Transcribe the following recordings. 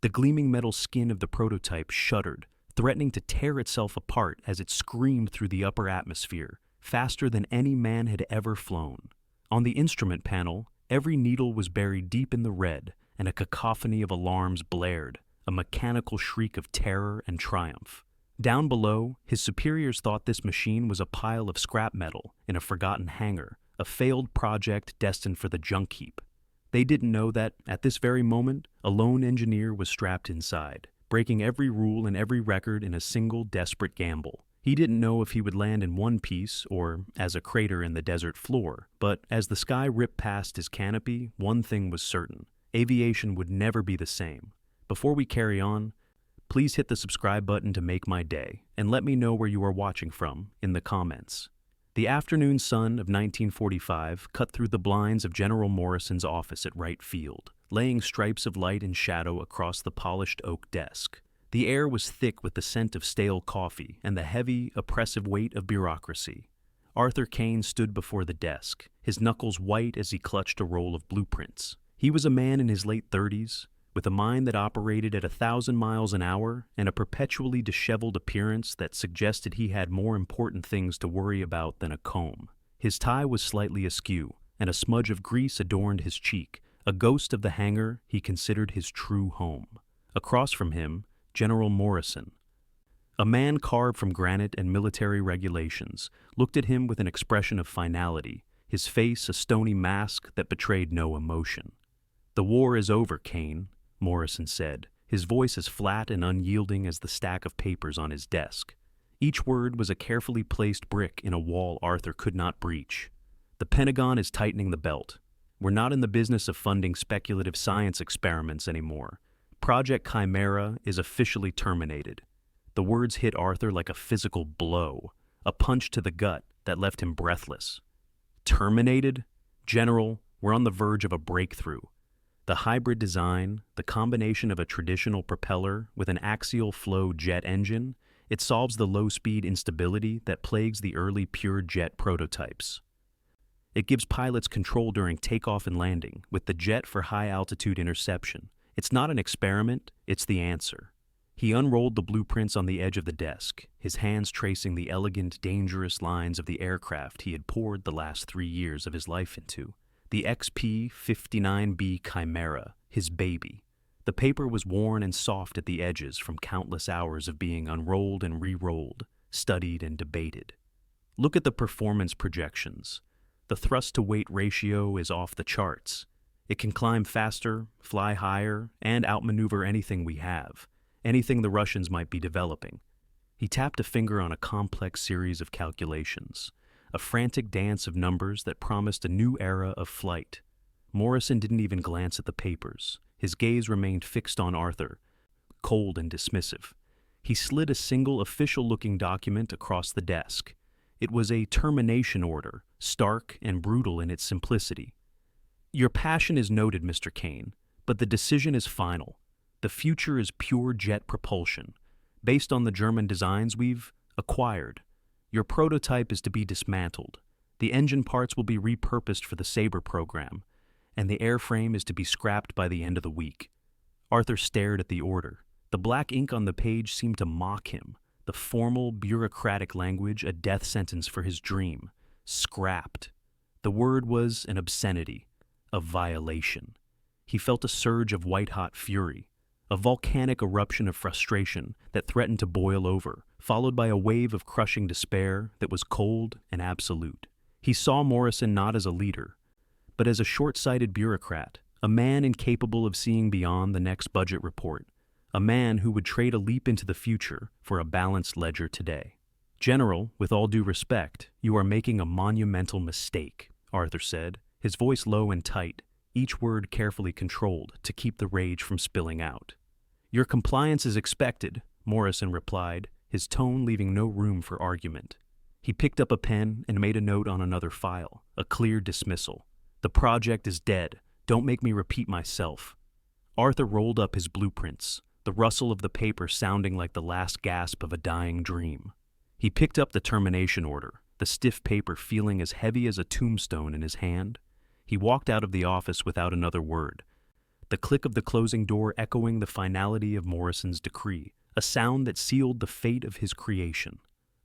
The gleaming metal skin of the prototype shuddered, threatening to tear itself apart as it screamed through the upper atmosphere, faster than any man had ever flown. On the instrument panel, every needle was buried deep in the red, and a cacophony of alarms blared, a mechanical shriek of terror and triumph. Down below, his superiors thought this machine was a pile of scrap metal in a forgotten hangar, a failed project destined for the junk heap. They didn't know that, at this very moment, a lone engineer was strapped inside, breaking every rule and every record in a single desperate gamble. He didn't know if he would land in one piece or as a crater in the desert floor, but as the sky ripped past his canopy, one thing was certain: aviation would never be the same. Before we carry on, please hit the subscribe button to make my day, and let me know where you are watching from in the comments. The afternoon sun of 1945 cut through the blinds of General Morrison's office at Wright Field, laying stripes of light and shadow across the polished oak desk. The air was thick with the scent of stale coffee and the heavy, oppressive weight of bureaucracy. Arthur Kane stood before the desk, his knuckles white as he clutched a roll of blueprints. He was a man in his late 30s, with a mind that operated at 1,000 miles an hour and a perpetually disheveled appearance that suggested he had more important things to worry about than a comb. His tie was slightly askew, and a smudge of grease adorned his cheek, a ghost of the hangar he considered his true home. Across from him, General Morrison, a man carved from granite and military regulations, looked at him with an expression of finality, his face a stony mask that betrayed no emotion. "The war is over, Kane," Morrison said, his voice as flat and unyielding as the stack of papers on his desk. Each word was a carefully placed brick in a wall Arthur could not breach. "The Pentagon is tightening the belt. We're not in the business of funding speculative science experiments anymore. Project Chimera is officially terminated." The words hit Arthur like a physical blow, a punch to the gut that left him breathless. "Terminated? General, we're on the verge of a breakthrough. The hybrid design, the combination of a traditional propeller with an axial flow jet engine, it solves the low-speed instability that plagues the early pure jet prototypes. It gives pilots control during takeoff and landing, with the jet for high-altitude interception. It's not an experiment, it's the answer." He unrolled the blueprints on the edge of the desk, his hands tracing the elegant, dangerous lines of the aircraft he had poured the last 3 years of his life into. The XP-59B Chimera, his baby. The paper was worn and soft at the edges from countless hours of being unrolled and re-rolled, studied and debated. Look at the performance projections. The thrust-to-weight ratio is off the charts. It can climb faster, fly higher, and outmaneuver anything we have, anything the Russians might be developing. He tapped a finger on a complex series of calculations, a frantic dance of numbers that promised a new era of flight. Morrison didn't even glance at the papers. His gaze remained fixed on Arthur, cold and dismissive. He slid a single official-looking document across the desk. It was a termination order, stark and brutal in its simplicity. "Your passion is noted, Mr. Kane, but the decision is final. The future is pure jet propulsion, based on the German designs we've acquired. Your prototype is to be dismantled. The engine parts will be repurposed for the Sabre program, and the airframe is to be scrapped by the end of the week." Arthur stared at the order. The black ink on the page seemed to mock him, the formal, bureaucratic language a death sentence for his dream. Scrapped. The word was an obscenity, a violation. He felt a surge of white-hot fury, a volcanic eruption of frustration that threatened to boil over, followed by a wave of crushing despair that was cold and absolute. He saw Morrison not as a leader, but as a short-sighted bureaucrat, a man incapable of seeing beyond the next budget report, a man who would trade a leap into the future for a balanced ledger today. "General, with all due respect, you are making a monumental mistake," Arthur said, his voice low and tight, each word carefully controlled to keep the rage from spilling out. "Your compliance is expected," Morrison replied, his tone leaving no room for argument. He picked up a pen and made a note on another file, a clear dismissal. "The project is dead. Don't make me repeat myself." Arthur rolled up his blueprints, the rustle of the paper sounding like the last gasp of a dying dream. He picked up the termination order, the stiff paper feeling as heavy as a tombstone in his hand. He walked out of the office without another word. the click of the closing door echoing the finality of Morrison's decree, a sound that sealed the fate of his creation.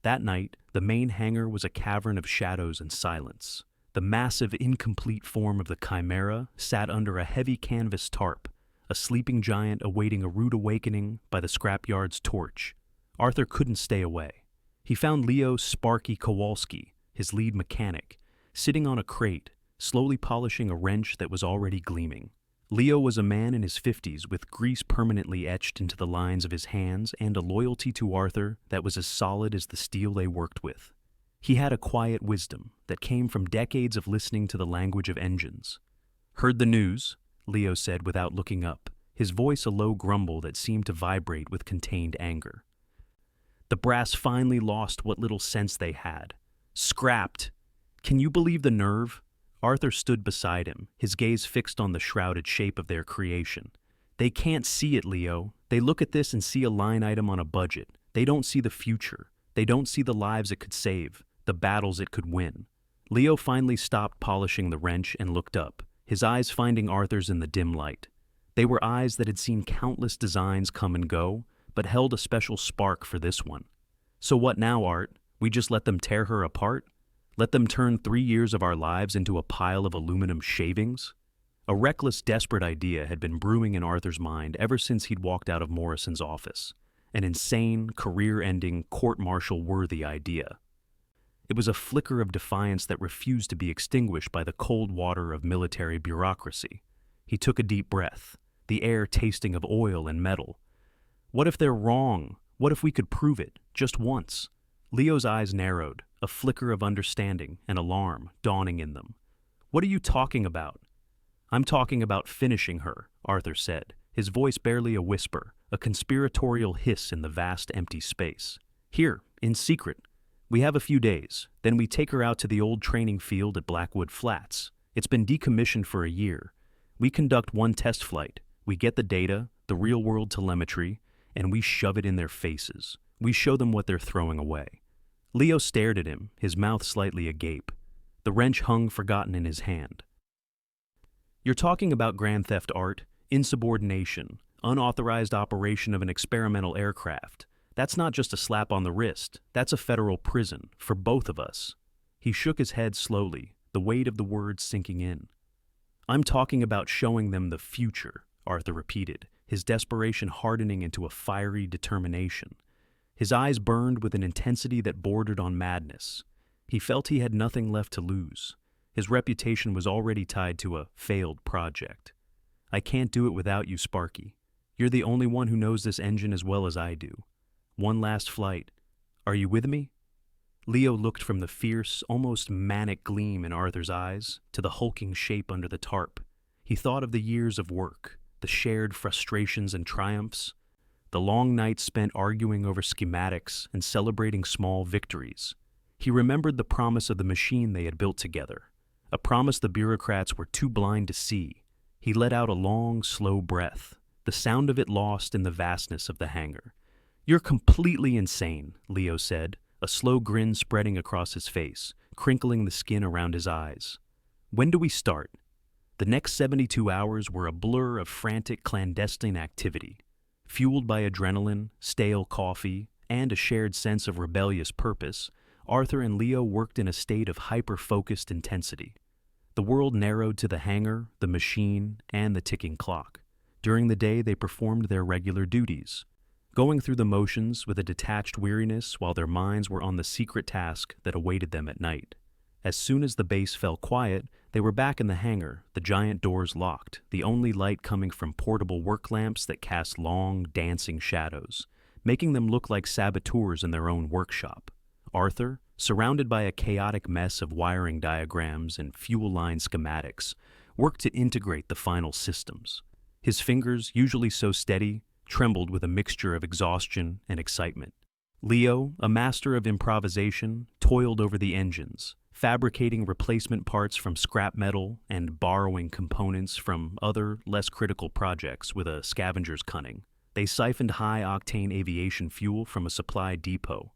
That night, the main hangar was a cavern of shadows and silence. The massive, incomplete form of the Chimera sat under a heavy canvas tarp, a sleeping giant awaiting a rude awakening by the scrapyard's torch. Arthur couldn't stay away. He found Leo Sparky Kowalski, his lead mechanic, sitting on a crate, slowly polishing a wrench that was already gleaming. Leo was a man in his 50s with grease permanently etched into the lines of his hands and a loyalty to Arthur that was as solid as the steel they worked with. He had a quiet wisdom that came from decades of listening to the language of engines. "Heard the news?" Leo said without looking up, his voice a low grumble that seemed to vibrate with contained anger. "The brass finally lost what little sense they had. Scrapped! Can you believe the nerve?" Arthur stood beside him, his gaze fixed on the shrouded shape of their creation. "They can't see it, Leo. They look at this and see a line item on a budget. They don't see the future. They don't see the lives it could save, the battles it could win." Leo finally stopped polishing the wrench and looked up, his eyes finding Arthur's in the dim light. They were eyes that had seen countless designs come and go, but held a special spark for this one. "So what now, Art? We just let them tear her apart? Let them turn 3 years of our lives into a pile of aluminum shavings?" A reckless, desperate idea had been brewing in Arthur's mind ever since he'd walked out of Morrison's office. An insane, career-ending, court-martial-worthy idea. It was a flicker of defiance that refused to be extinguished by the cold water of military bureaucracy. He took a deep breath, the air tasting of oil and metal. What if they're wrong? What if we could prove it, just once? Leo's eyes narrowed, a flicker of understanding and alarm dawning in them. "What are you talking about?" "I'm talking about finishing her," Arthur said, his voice barely a whisper, a conspiratorial hiss in the vast empty space. "Here, in secret. We have a few days, then we take her out to the old training field at Blackwood Flats. It's been decommissioned for a year. We conduct one test flight. We get the data, the real-world telemetry, and we shove it in their faces. We show them what they're throwing away." Leo stared at him, his mouth slightly agape. The wrench hung forgotten in his hand. "You're talking about grand theft, Art, insubordination, unauthorized operation of an experimental aircraft. That's not just a slap on the wrist, that's a federal prison, for both of us." He shook his head slowly, the weight of the words sinking in. "I'm talking about showing them the future," Arthur repeated, his desperation hardening into a fiery determination. His eyes burned with an intensity that bordered on madness. He felt he had nothing left to lose. His reputation was already tied to a failed project. "I can't do it without you, Sparky. You're the only one who knows this engine as well as I do. One last flight. Are you with me?" Leo looked from the fierce, almost manic gleam in Arthur's eyes to the hulking shape under the tarp. He thought of the years of work, the shared frustrations and triumphs, the long nights spent arguing over schematics and celebrating small victories. He remembered the promise of the machine they had built together, a promise the bureaucrats were too blind to see. He let out a long, slow breath, the sound of it lost in the vastness of the hangar. "You're completely insane," Leo said, a slow grin spreading across his face, crinkling the skin around his eyes. "When do we start?" The next 72 hours were a blur of frantic, clandestine activity. Fueled by adrenaline, stale coffee, and a shared sense of rebellious purpose, Arthur and Leo worked in a state of hyper-focused intensity. The world narrowed to the hangar, the machine, and the ticking clock. During the day, they performed their regular duties, going through the motions with a detached weariness while their minds were on the secret task that awaited them at night. As soon as the base fell quiet, they were back in the hangar, the giant doors locked, the only light coming from portable work lamps that cast long, dancing shadows, making them look like saboteurs in their own workshop. Arthur, surrounded by a chaotic mess of wiring diagrams and fuel line schematics, worked to integrate the final systems. His fingers, usually so steady, trembled with a mixture of exhaustion and excitement. Leo, a master of improvisation, toiled over the engines, fabricating replacement parts from scrap metal and borrowing components from other, less critical projects with a scavenger's cunning. They siphoned high-octane aviation fuel from a supply depot,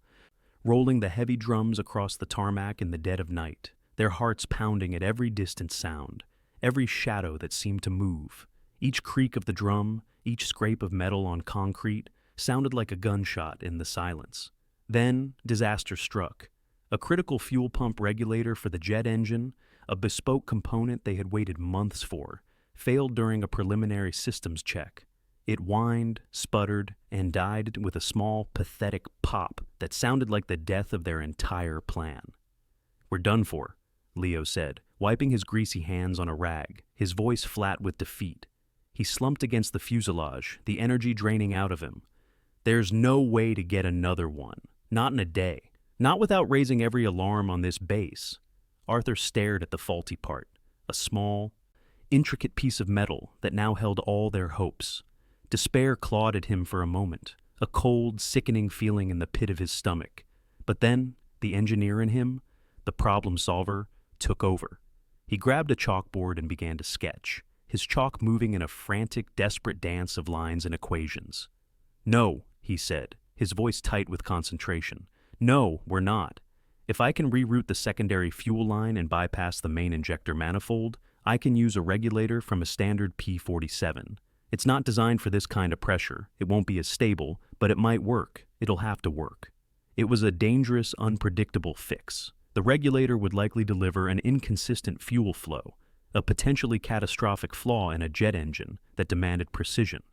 rolling the heavy drums across the tarmac in the dead of night, their hearts pounding at every distant sound, every shadow that seemed to move. Each creak of the drum, each scrape of metal on concrete, sounded like a gunshot in the silence. Then, disaster struck. A critical fuel pump regulator for the jet engine, a bespoke component they had waited months for, failed during a preliminary systems check. It whined, sputtered, and died with a small, pathetic pop that sounded like the death of their entire plan. "We're done for," Leo said, wiping his greasy hands on a rag, his voice flat with defeat. He slumped against the fuselage, the energy draining out of him. "There's no way to get another one. Not in a day. Not without raising every alarm on this base." Arthur stared at the faulty part, a small, intricate piece of metal that now held all their hopes. Despair clawed at him for a moment, a cold, sickening feeling in the pit of his stomach. But then, the engineer in him, the problem solver, took over. He grabbed a chalkboard and began to sketch, his chalk moving in a frantic, desperate dance of lines and equations. "No," he said, his voice tight with concentration. "No, we're not. If I can reroute the secondary fuel line and bypass the main injector manifold, I can use a regulator from a standard P-47. It's not designed for this kind of pressure. It won't be as stable, but it might work. It'll have to work." It was a dangerous, unpredictable fix. The regulator would likely deliver an inconsistent fuel flow, a potentially catastrophic flaw in a jet engine that demanded precision.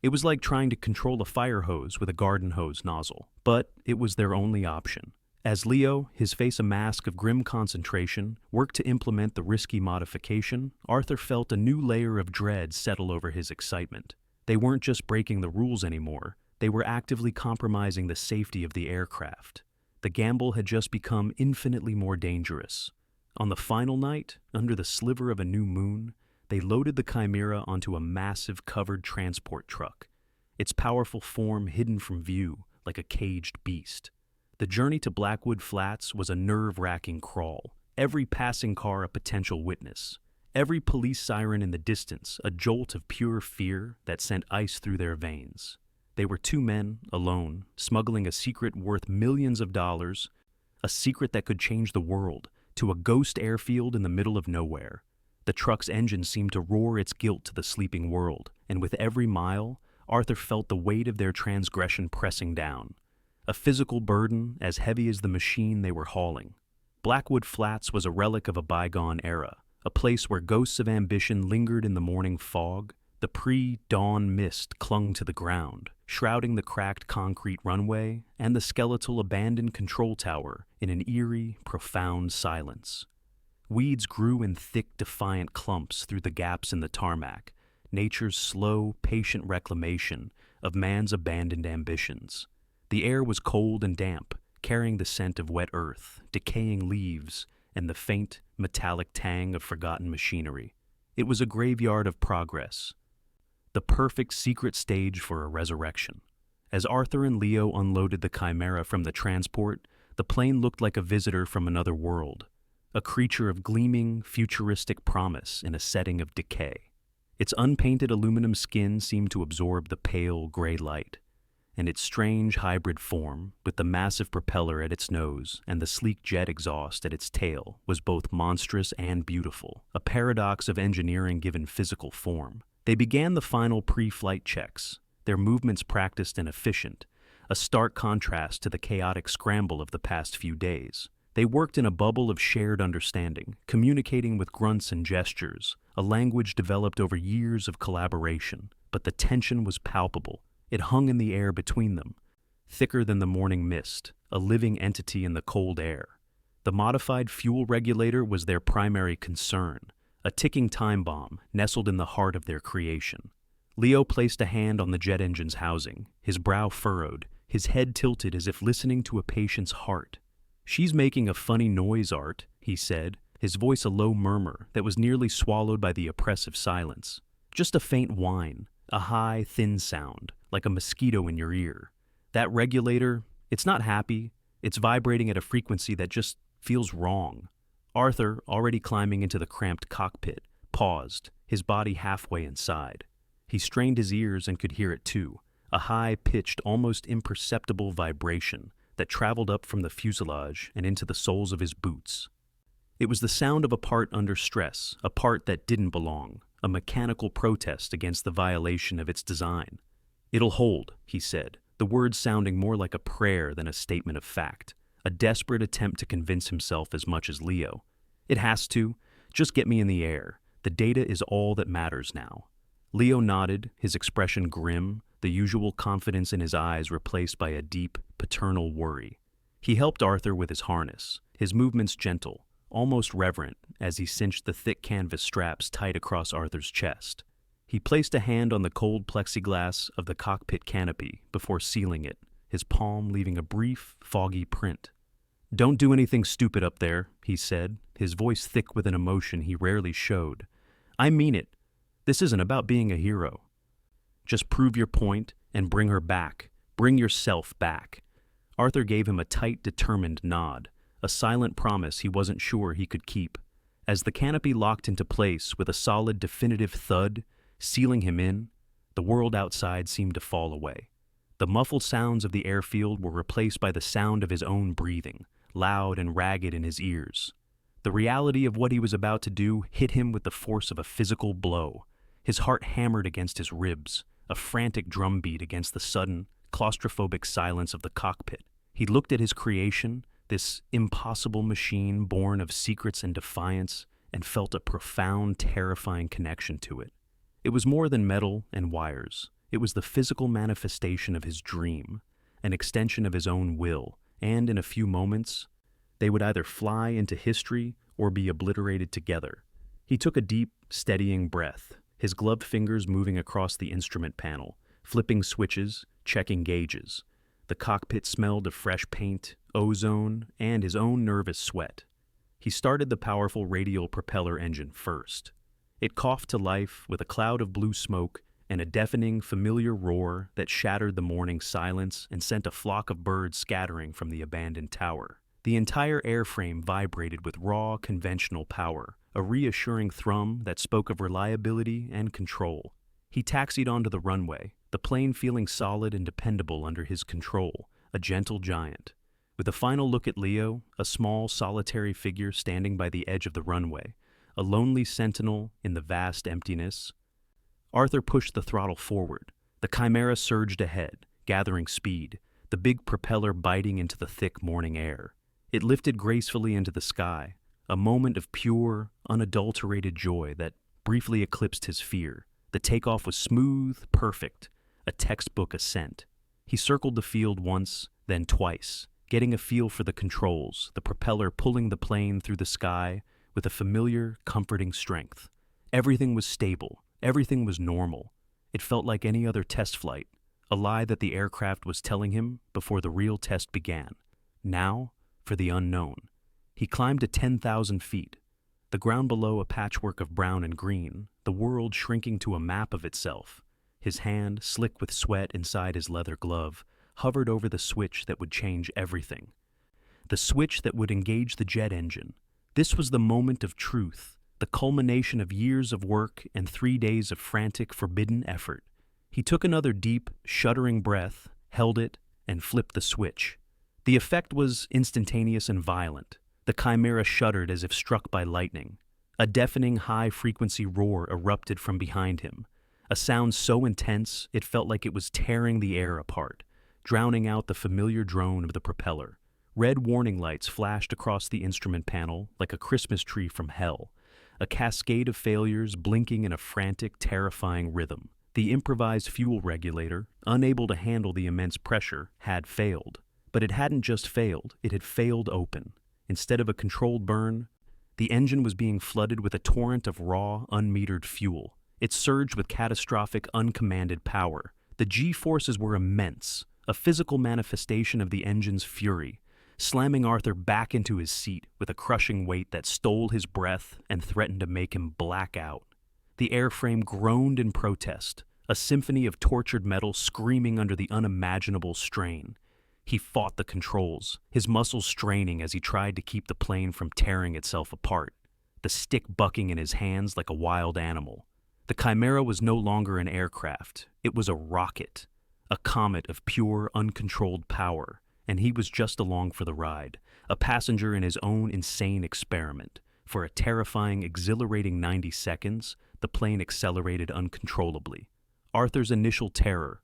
It was like trying to control a fire hose with a garden hose nozzle, but it was their only option. As Leo, his face a mask of grim concentration, worked to implement the risky modification, Arthur felt a new layer of dread settle over his excitement. They weren't just breaking the rules anymore, they were actively compromising the safety of the aircraft. The gamble had just become infinitely more dangerous. On the final night, under the sliver of a new moon, they loaded the Chimera onto a massive covered transport truck, its powerful form hidden from view like a caged beast. The journey to Blackwood Flats was a nerve-wracking crawl, every passing car a potential witness, every police siren in the distance a jolt of pure fear that sent ice through their veins. They were two men, alone, smuggling a secret worth millions of dollars, a secret that could change the world, to a ghost airfield in the middle of nowhere. The truck's engine seemed to roar its guilt to the sleeping world, and with every mile, Arthur felt the weight of their transgression pressing down. A physical burden as heavy as the machine they were hauling. Blackwood Flats was a relic of a bygone era, a place where ghosts of ambition lingered in the morning fog. The pre-dawn mist clung to the ground, shrouding the cracked concrete runway and the skeletal abandoned control tower in an eerie, profound silence. Weeds grew in thick, defiant clumps through the gaps in the tarmac, nature's slow, patient reclamation of man's abandoned ambitions. The air was cold and damp, carrying the scent of wet earth, decaying leaves, and the faint, metallic tang of forgotten machinery. It was a graveyard of progress, the perfect secret stage for a resurrection. As Arthur and Leo unloaded the Chimera from the transport, the plane looked like a visitor from another world, a creature of gleaming, futuristic promise in a setting of decay. Its unpainted aluminum skin seemed to absorb the pale, gray light, and its strange hybrid form, with the massive propeller at its nose and the sleek jet exhaust at its tail, was both monstrous and beautiful, a paradox of engineering given physical form. They began the final pre-flight checks, their movements practiced and efficient, a stark contrast to the chaotic scramble of the past few days. They worked in a bubble of shared understanding, communicating with grunts and gestures, a language developed over years of collaboration, but the tension was palpable. It hung in the air between them, thicker than the morning mist, a living entity in the cold air. The modified fuel regulator was their primary concern, a ticking time bomb nestled in the heart of their creation. Leo placed a hand on the jet engine's housing, his brow furrowed, his head tilted as if listening to a patient's heart. "She's making a funny noise, Art," he said, his voice a low murmur that was nearly swallowed by the oppressive silence. "Just a faint whine, a high, thin sound, like a mosquito in your ear. That regulator, it's not happy, it's vibrating at a frequency that just feels wrong." Arthur, already climbing into the cramped cockpit, paused, his body halfway inside. He strained his ears and could hear it too, a high-pitched, almost imperceptible vibration that traveled up from the fuselage and into the soles of his boots. It was the sound of a part under stress, a part that didn't belong, a mechanical protest against the violation of its design. "It'll hold," he said, the words sounding more like a prayer than a statement of fact, a desperate attempt to convince himself as much as Leo. "It has to. Just get me in the air. The data is all that matters now." Leo nodded, his expression grim, the usual confidence in his eyes replaced by a deep, paternal worry. He helped Arthur with his harness, his movements gentle, almost reverent, as he cinched the thick canvas straps tight across Arthur's chest. He placed a hand on the cold plexiglass of the cockpit canopy before sealing it, his palm leaving a brief, foggy print. "Don't do anything stupid up there," he said, his voice thick with an emotion he rarely showed. "I mean it. This isn't about being a hero. Just prove your point and bring her back. Bring yourself back." Arthur gave him a tight, determined nod, a silent promise he wasn't sure he could keep. As the canopy locked into place with a solid, definitive thud, sealing him in, the world outside seemed to fall away. The muffled sounds of the airfield were replaced by the sound of his own breathing, loud and ragged in his ears. The reality of what he was about to do hit him with the force of a physical blow. His heart hammered against his ribs, a frantic drumbeat against the sudden, claustrophobic silence of the cockpit. He looked at his creation, this impossible machine born of secrets and defiance, and felt a profound, terrifying connection to it. It was more than metal and wires. It was the physical manifestation of his dream, an extension of his own will, and in a few moments, they would either fly into history or be obliterated together. He took a deep, steadying breath, his gloved fingers moving across the instrument panel, flipping switches, checking gauges. The cockpit smelled of fresh paint, ozone, and his own nervous sweat. He started the powerful radial propeller engine first. It coughed to life with a cloud of blue smoke and a deafening, familiar roar that shattered the morning silence and sent a flock of birds scattering from the abandoned tower. The entire airframe vibrated with raw, conventional power, a reassuring thrum that spoke of reliability and control. He taxied onto the runway, the plane feeling solid and dependable under his control, a gentle giant. With a final look at Leo, a small, solitary figure standing by the edge of the runway, a lonely sentinel in the vast emptiness, Arthur pushed the throttle forward. The Chimera surged ahead, gathering speed, the big propeller biting into the thick morning air. It lifted gracefully into the sky, a moment of pure, unadulterated joy that briefly eclipsed his fear. The takeoff was smooth, perfect, a textbook ascent. He circled the field once, then twice, getting a feel for the controls, the propeller pulling the plane through the sky with a familiar, comforting strength. Everything was stable. Everything was normal. It felt like any other test flight, a lie that the aircraft was telling him before the real test began. Now, for the unknown. He climbed to 10,000 feet, the ground below a patchwork of brown and green, the world shrinking to a map of itself. His hand, slick with sweat inside his leather glove, hovered over the switch that would change everything. The switch that would engage the jet engine. This was the moment of truth, the culmination of years of work and 3 days of frantic, forbidden effort. He took another deep, shuddering breath, held it, and flipped the switch. The effect was instantaneous and violent. The Chimera shuddered as if struck by lightning. A deafening, high-frequency roar erupted from behind him, a sound so intense it felt like it was tearing the air apart, drowning out the familiar drone of the propeller. Red warning lights flashed across the instrument panel like a Christmas tree from hell, a cascade of failures blinking in a frantic, terrifying rhythm. The improvised fuel regulator, unable to handle the immense pressure, had failed. But it hadn't just failed, it had failed open. Instead of a controlled burn, the engine was being flooded with a torrent of raw, unmetered fuel. It surged with catastrophic, uncommanded power. The G-forces were immense, a physical manifestation of the engine's fury, slamming Arthur back into his seat with a crushing weight that stole his breath and threatened to make him black out. The airframe groaned in protest, a symphony of tortured metal screaming under the unimaginable strain. He fought the controls, his muscles straining as he tried to keep the plane from tearing itself apart, the stick bucking in his hands like a wild animal. The Chimera was no longer an aircraft. It was a rocket, a comet of pure, uncontrolled power, and he was just along for the ride, a passenger in his own insane experiment. For a terrifying, exhilarating 90 seconds, the plane accelerated uncontrollably. Arthur's initial terror,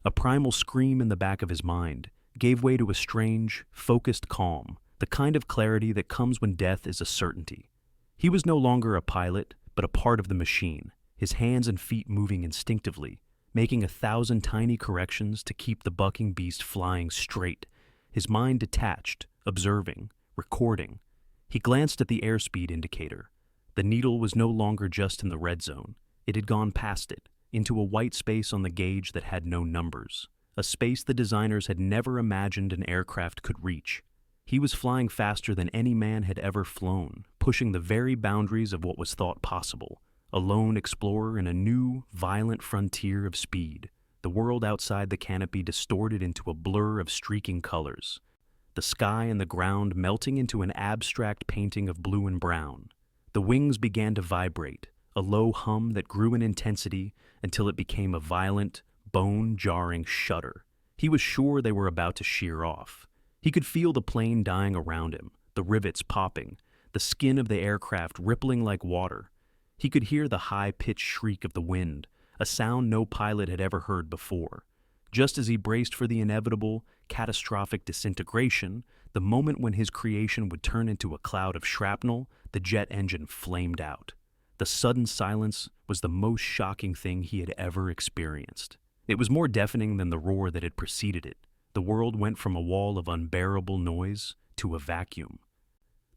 a primal scream in the back of his mind, gave way to a strange, focused calm, the kind of clarity that comes when death is a certainty. He was no longer a pilot, but a part of the machine, his hands and feet moving instinctively, making 1,000 tiny corrections to keep the bucking beast flying straight, his mind detached, observing, recording. He glanced at the airspeed indicator. The needle was no longer just in the red zone. It had gone past it, into a white space on the gauge that had no numbers, a space the designers had never imagined an aircraft could reach. He was flying faster than any man had ever flown, pushing the very boundaries of what was thought possible, a lone explorer in a new, violent frontier of speed, the world outside the canopy distorted into a blur of streaking colors, the sky and the ground melting into an abstract painting of blue and brown. The wings began to vibrate, a low hum that grew in intensity until it became a violent, bone-jarring shudder. He was sure they were about to shear off. He could feel the plane dying around him, the rivets popping, the skin of the aircraft rippling like water. He could hear the high-pitched shriek of the wind, a sound no pilot had ever heard before. Just as he braced for the inevitable, catastrophic disintegration, the moment when his creation would turn into a cloud of shrapnel, the jet engine flamed out. The sudden silence was the most shocking thing he had ever experienced. It was more deafening than the roar that had preceded it. The world went from a wall of unbearable noise to a vacuum.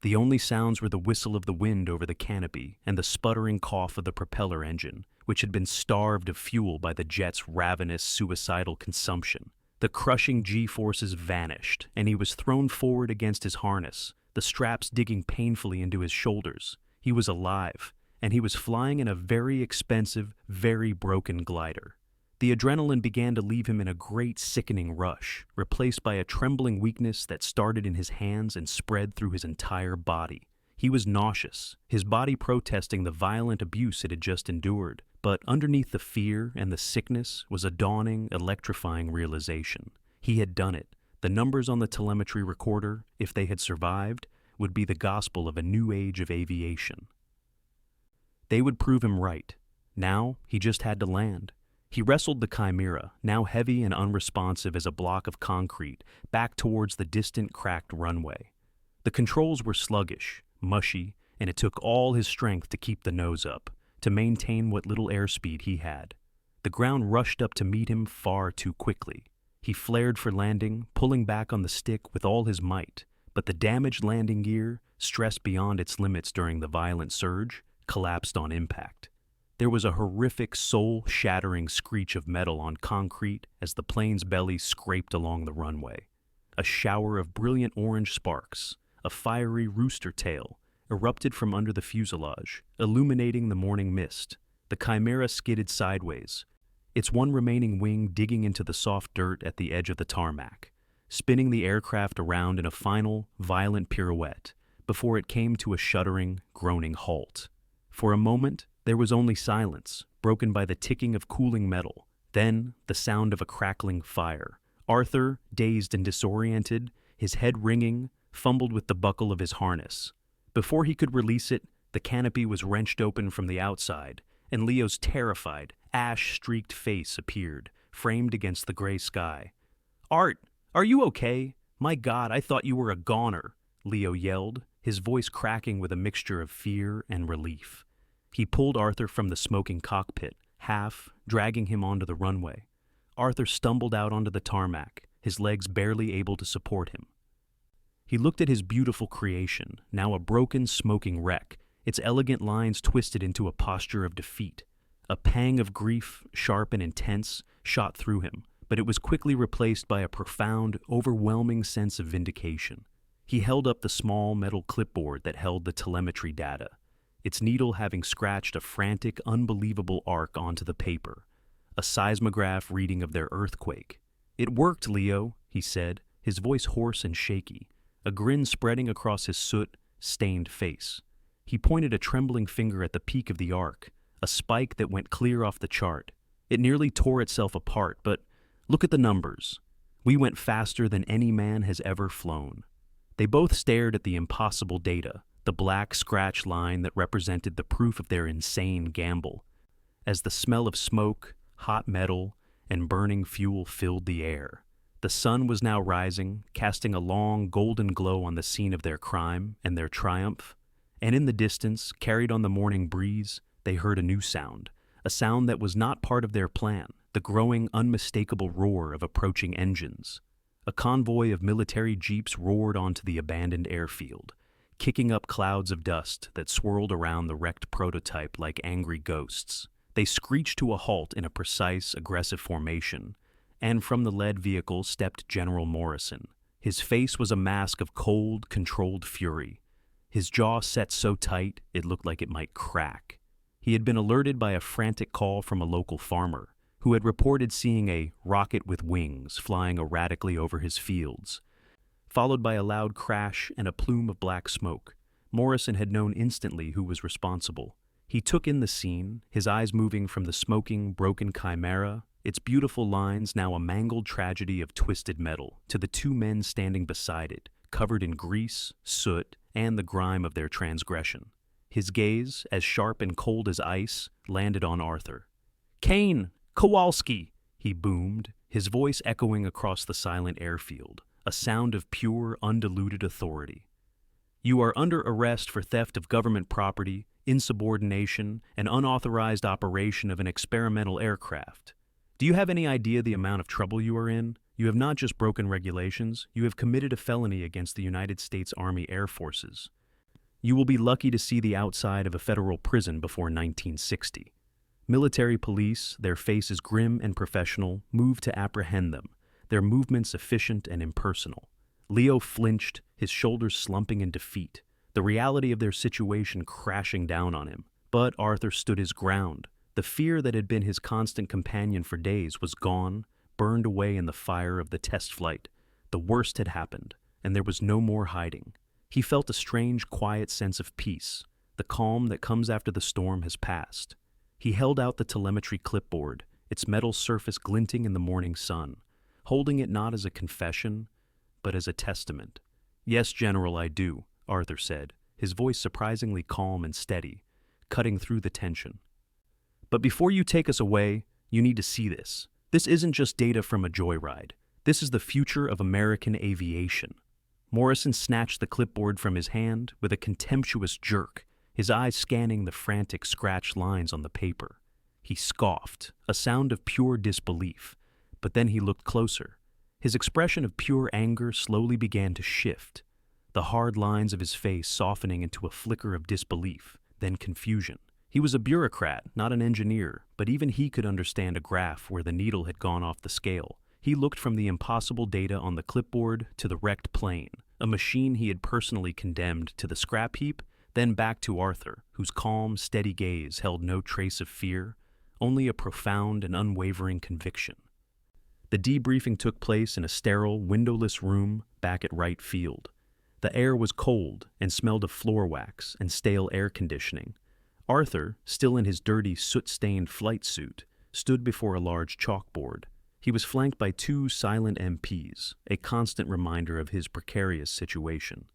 The only sounds were the whistle of the wind over the canopy and the sputtering cough of the propeller engine, which had been starved of fuel by the jet's ravenous, suicidal consumption. The crushing G-forces vanished, and he was thrown forward against his harness, the straps digging painfully into his shoulders. He was alive, and he was flying in a very expensive, very broken glider. The adrenaline began to leave him in a great sickening rush, replaced by a trembling weakness that started in his hands and spread through his entire body. He was nauseous, his body protesting the violent abuse it had just endured, but underneath the fear and the sickness was a dawning, electrifying realization. He had done it. The numbers on the telemetry recorder, if they had survived, would be the gospel of a new age of aviation. They would prove him right. Now, he just had to land. He wrestled the Chimera, now heavy and unresponsive as a block of concrete, back towards the distant, cracked runway. The controls were sluggish, mushy, and it took all his strength to keep the nose up, to maintain what little airspeed he had. The ground rushed up to meet him far too quickly. He flared for landing, pulling back on the stick with all his might, but the damaged landing gear, stressed beyond its limits during the violent surge, collapsed on impact. There was a horrific, soul-shattering screech of metal on concrete as the plane's belly scraped along the runway. A shower of brilliant orange sparks, a fiery rooster tail, erupted from under the fuselage, illuminating the morning mist. The Chimera skidded sideways, its one remaining wing digging into the soft dirt at the edge of the tarmac, spinning the aircraft around in a final, violent pirouette before it came to a shuddering, groaning halt. For a moment, there was only silence, broken by the ticking of cooling metal, then the sound of a crackling fire. Arthur, dazed and disoriented, his head ringing, fumbled with the buckle of his harness. Before he could release it, the canopy was wrenched open from the outside, and Leo's terrified, ash-streaked face appeared, framed against the gray sky. "Art, are you okay? My God, I thought you were a goner," Leo yelled, his voice cracking with a mixture of fear and relief. He pulled Arthur from the smoking cockpit, half, dragging him onto the runway. Arthur stumbled out onto the tarmac, his legs barely able to support him. He looked at his beautiful creation, now a broken, smoking wreck, its elegant lines twisted into a posture of defeat. A pang of grief, sharp and intense, shot through him, but it was quickly replaced by a profound, overwhelming sense of vindication. He held up the small metal clipboard that held the telemetry data, its needle having scratched a frantic, unbelievable arc onto the paper, a seismograph reading of their earthquake. "It worked, Leo," he said, his voice hoarse and shaky, a grin spreading across his soot-stained face. He pointed a trembling finger at the peak of the arc, a spike that went clear off the chart. It nearly tore itself apart, but look at the numbers. We went faster than any man has ever flown. They both stared at the impossible data, the black scratch line that represented the proof of their insane gamble. As the smell of smoke, hot metal, and burning fuel filled the air, the sun was now rising, casting a long golden glow on the scene of their crime and their triumph. And in the distance, carried on the morning breeze, they heard a new sound, a sound that was not part of their plan, the growing, unmistakable roar of approaching engines. A convoy of military jeeps roared onto the abandoned airfield, kicking up clouds of dust that swirled around the wrecked prototype like angry ghosts. They screeched to a halt in a precise, aggressive formation, and from the lead vehicle stepped General Morrison. His face was a mask of cold, controlled fury. His jaw set so tight it looked like it might crack. He had been alerted by a frantic call from a local farmer, who had reported seeing a rocket with wings flying erratically over his fields. Followed by a loud crash and a plume of black smoke, Morrison had known instantly who was responsible. He took in the scene, his eyes moving from the smoking, broken chimera, its beautiful lines now a mangled tragedy of twisted metal, to the two men standing beside it, covered in grease, soot, and the grime of their transgression. His gaze, as sharp and cold as ice, landed on Arthur. "Kane! Kowalski!" he boomed, his voice echoing across the silent airfield, a sound of pure, undiluted authority. "You are under arrest for theft of government property, insubordination, and unauthorized operation of an experimental aircraft. Do you have any idea the amount of trouble you are in? You have not just broken regulations, you have committed a felony against the United States Army Air Forces. You will be lucky to see the outside of a federal prison before 1960. Military police, their faces grim and professional, moved to apprehend them, their movements efficient and impersonal. Leo flinched, his shoulders slumping in defeat, the reality of their situation crashing down on him. But Arthur stood his ground. The fear that had been his constant companion for days was gone, burned away in the fire of the test flight. The worst had happened, and there was no more hiding. He felt a strange, quiet sense of peace. The calm that comes after the storm has passed. He held out the telemetry clipboard, its metal surface glinting in the morning sun, holding it not as a confession, but as a testament. "Yes, General, I do," Arthur said, his voice surprisingly calm and steady, cutting through the tension. "But before you take us away, you need to see this. This isn't just data from a joyride. This is the future of American aviation." Morrison snatched the clipboard from his hand with a contemptuous jerk, his eyes scanning the frantic scratched lines on the paper. He scoffed, a sound of pure disbelief, but then he looked closer. His expression of pure anger slowly began to shift, the hard lines of his face softening into a flicker of disbelief, then confusion. He was a bureaucrat, not an engineer, but even he could understand a graph where the needle had gone off the scale. He looked from the impossible data on the clipboard to the wrecked plane, a machine he had personally condemned, to the scrap heap, then back to Arthur, whose calm, steady gaze held no trace of fear, only a profound and unwavering conviction. The debriefing took place in a sterile, windowless room back at right field. The air was cold and smelled of floor wax and stale air conditioning. Arthur, still in his dirty, soot-stained flight suit, stood before a large chalkboard. He was flanked by two silent MPs, a constant reminder of his precarious situation.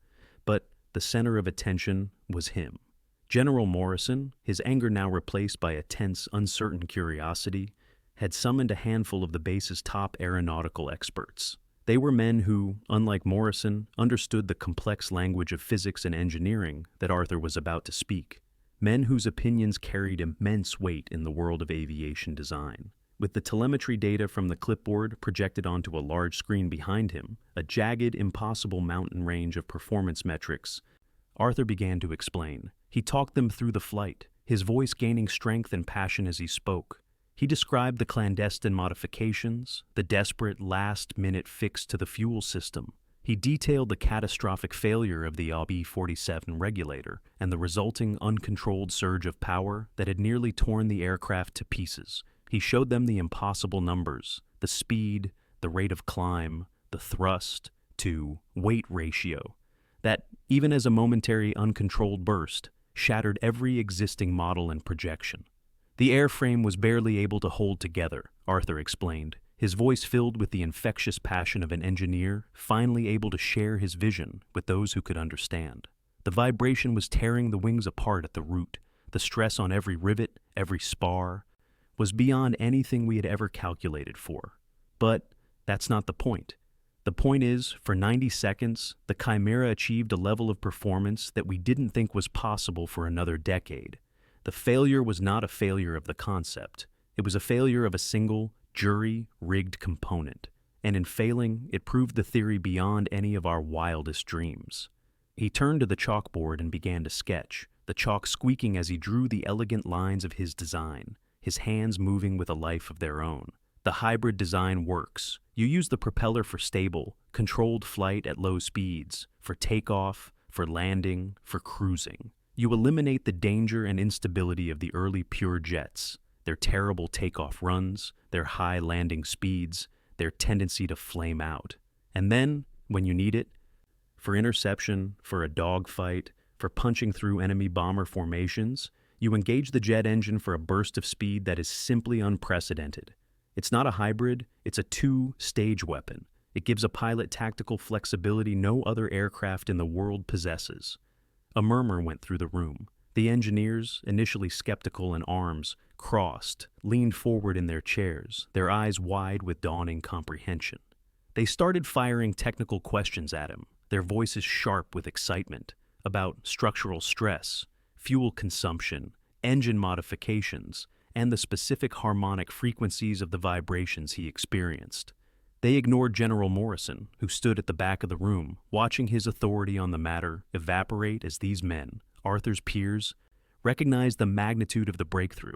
But the center of attention was him. General Morrison, his anger now replaced by a tense, uncertain curiosity, had summoned a handful of the base's top aeronautical experts. They were men who, unlike Morrison, understood the complex language of physics and engineering that Arthur was about to speak. Men whose opinions carried immense weight in the world of aviation design. With the telemetry data from the clipboard projected onto a large screen behind him, a jagged, impossible mountain range of performance metrics, Arthur began to explain. He talked them through the flight, his voice gaining strength and passion as he spoke. He described the clandestine modifications, the desperate last-minute fix to the fuel system. He detailed the catastrophic failure of the B-47 regulator and the resulting uncontrolled surge of power that had nearly torn the aircraft to pieces. He showed them the impossible numbers, the speed, the rate of climb, the thrust to weight ratio, that, even as a momentary uncontrolled burst, shattered every existing model and projection. The airframe was barely able to hold together, Arthur explained, his voice filled with the infectious passion of an engineer finally able to share his vision with those who could understand. The vibration was tearing the wings apart at the root. The stress on every rivet, every spar, was beyond anything we had ever calculated for. But that's not the point. The point is, for 90 seconds, the Chimera achieved a level of performance that we didn't think was possible for another decade. The failure was not a failure of the concept. It was a failure of a single, jury-rigged component. And in failing, it proved the theory beyond any of our wildest dreams. He turned to the chalkboard and began to sketch, the chalk squeaking as he drew the elegant lines of his design, his hands moving with a life of their own. The hybrid design works. You use the propeller for stable, controlled flight at low speeds, for takeoff, for landing, for cruising. You eliminate the danger and instability of the early pure jets, their terrible takeoff runs, their high landing speeds, their tendency to flame out. And then, when you need it, for interception, for a dogfight, for punching through enemy bomber formations, you engage the jet engine for a burst of speed that is simply unprecedented. It's not a hybrid, it's a two-stage weapon. It gives a pilot tactical flexibility no other aircraft in the world possesses. A murmur went through the room. The engineers, initially skeptical and arms crossed, leaned forward in their chairs, their eyes wide with dawning comprehension. They started firing technical questions at him, their voices sharp with excitement, about structural stress, fuel consumption, engine modifications, and the specific harmonic frequencies of the vibrations he experienced. They ignored General Morrison, who stood at the back of the room, watching his authority on the matter evaporate as these men, Arthur's peers, recognized the magnitude of the breakthrough.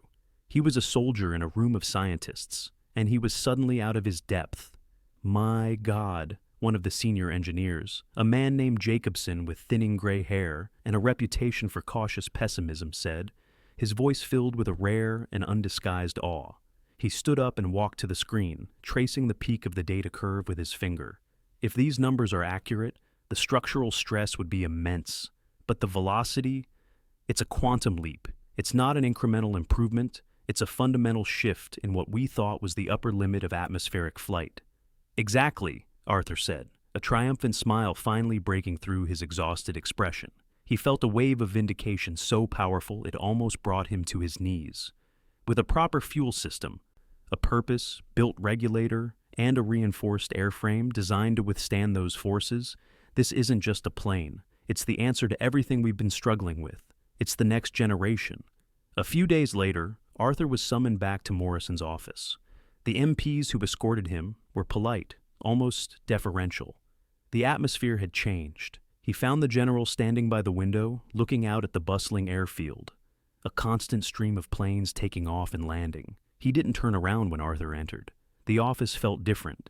He was a soldier in a room of scientists, and he was suddenly out of his depth. "My God," one of the senior engineers, a man named Jacobson with thinning gray hair and a reputation for cautious pessimism, said, his voice filled with a rare and undisguised awe. He stood up and walked to the screen, tracing the peak of the data curve with his finger. If these numbers are accurate, the structural stress would be immense. But the velocity, it's a quantum leap. It's not an incremental improvement, it's a fundamental shift in what we thought was the upper limit of atmospheric flight. "Exactly," Arthur said, a triumphant smile finally breaking through his exhausted expression. He felt a wave of vindication so powerful it almost brought him to his knees. With a proper fuel system, a purpose-built regulator, and a reinforced airframe designed to withstand those forces, this isn't just a plane. It's the answer to everything we've been struggling with. It's the next generation. A few days later, Arthur was summoned back to Morrison's office. The MPs who escorted him were polite, almost deferential. The atmosphere had changed. He found the general standing by the window, looking out at the bustling airfield. A constant stream of planes taking off and landing. He didn't turn around when Arthur entered. The office felt different,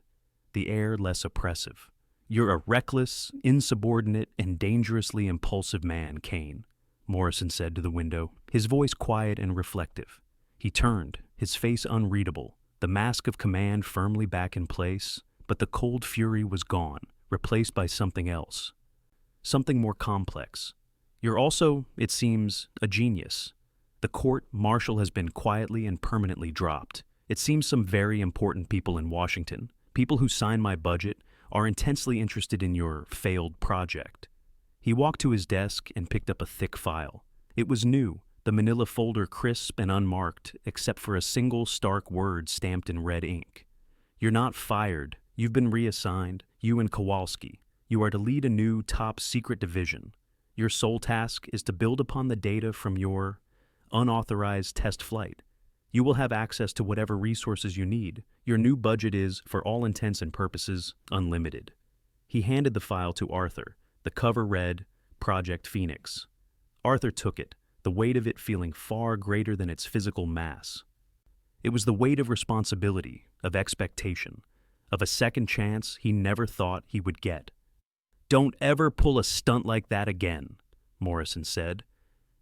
the air less oppressive. "You're a reckless, insubordinate, and dangerously impulsive man, Kane," Morrison said to the window, his voice quiet and reflective. He turned, his face unreadable, the mask of command firmly back in place, but the cold fury was gone, replaced by something else. Something more complex. "You're also, it seems, a genius. The court-martial has been quietly and permanently dropped. It seems some very important people in Washington, people who sign my budget, are intensely interested in your failed project." He walked to his desk and picked up a thick file. It was new, the manila folder crisp and unmarked, except for a single stark word stamped in red ink. "You're not fired. You've been reassigned, you and Kowalski. You are to lead a new top-secret division. Your sole task is to build upon the data from your unauthorized test flight. You will have access to whatever resources you need. Your new budget is, for all intents and purposes, unlimited." He handed the file to Arthur. The cover read, Project Phoenix. Arthur took it, the weight of it feeling far greater than its physical mass. It was the weight of responsibility, of expectation, of a second chance he never thought he would get. "Don't ever pull a stunt like that again," Morrison said,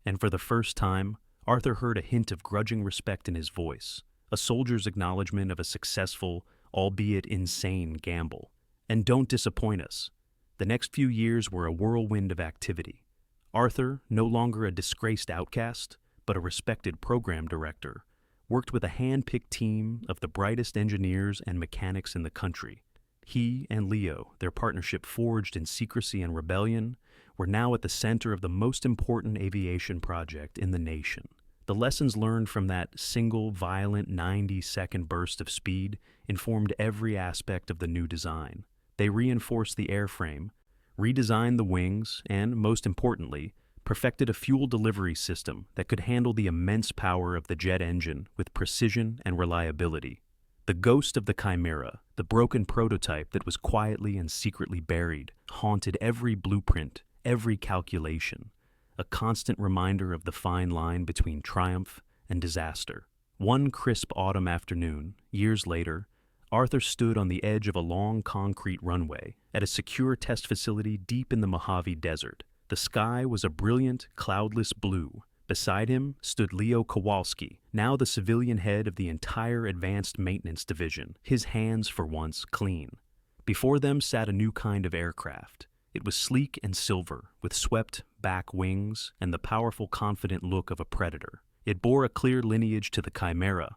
and for the first time, Arthur heard a hint of grudging respect in his voice, a soldier's acknowledgement of a successful, albeit insane, gamble. "And don't disappoint us." The next few years were a whirlwind of activity. Arthur, no longer a disgraced outcast, but a respected program director, worked with a hand-picked team of the brightest engineers and mechanics in the country. He and Leo, their partnership forged in secrecy and rebellion, were now at the center of the most important aviation project in the nation. The lessons learned from that single violent 90-second burst of speed informed every aspect of the new design. They reinforced the airframe, redesigned the wings, and, most importantly, perfected a fuel delivery system that could handle the immense power of the jet engine with precision and reliability. The ghost of the Chimera, the broken prototype that was quietly and secretly buried, haunted every blueprint, every calculation, a constant reminder of the fine line between triumph and disaster. One crisp autumn afternoon, years later, Arthur stood on the edge of a long concrete runway at a secure test facility deep in the Mojave Desert. The sky was a brilliant, cloudless blue. Beside him stood Leo Kowalski, now the civilian head of the entire Advanced Maintenance Division, his hands for once clean. Before them sat a new kind of aircraft. It was sleek and silver, with swept back wings and the powerful, confident look of a predator. It bore a clear lineage to the Chimera,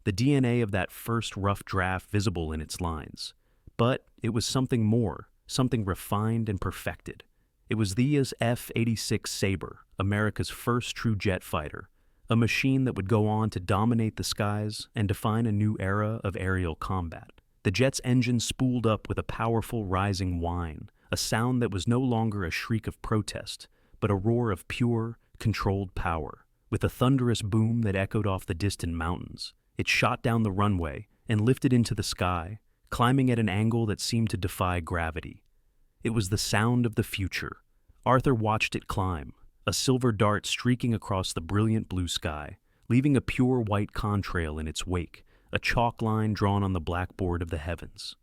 the DNA of that first rough draft visible in its lines. But it was something more, something refined and perfected. It was the F-86 Sabre, America's first true jet fighter, a machine that would go on to dominate the skies and define a new era of aerial combat. The jet's engine spooled up with a powerful rising whine, a sound that was no longer a shriek of protest, but a roar of pure, controlled power. With a thunderous boom that echoed off the distant mountains, it shot down the runway and lifted into the sky, climbing at an angle that seemed to defy gravity. It was the sound of the future. Arthur watched it climb, a silver dart streaking across the brilliant blue sky, leaving a pure white contrail in its wake, a chalk line drawn on the blackboard of the heavens.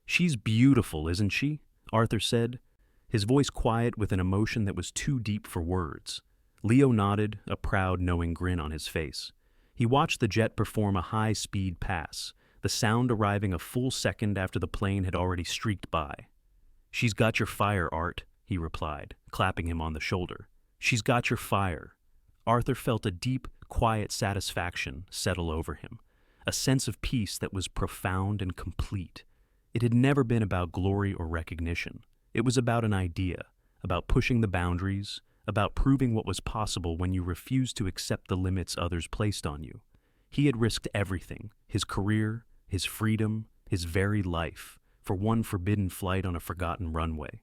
"She's beautiful, isn't she?" Arthur said, his voice quiet with an emotion that was too deep for words. Leo nodded, a proud, knowing grin on his face. He watched the jet perform a high-speed pass, the sound arriving a full second after the plane had already streaked by. "She's got your fire, Art," he replied, clapping him on the shoulder. "She's got your fire." Arthur felt a deep, quiet satisfaction settle over him, a sense of peace that was profound and complete. It had never been about glory or recognition. It was about an idea, about pushing the boundaries, about proving what was possible when you refused to accept the limits others placed on you. He had risked everything, his career, his freedom, his very life, for one forbidden flight on a forgotten runway.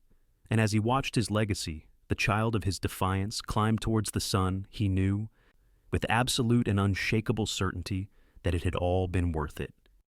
And as he watched his legacy, the child of his defiance, climb towards the sun, he knew, with absolute and unshakable certainty, that it had all been worth it.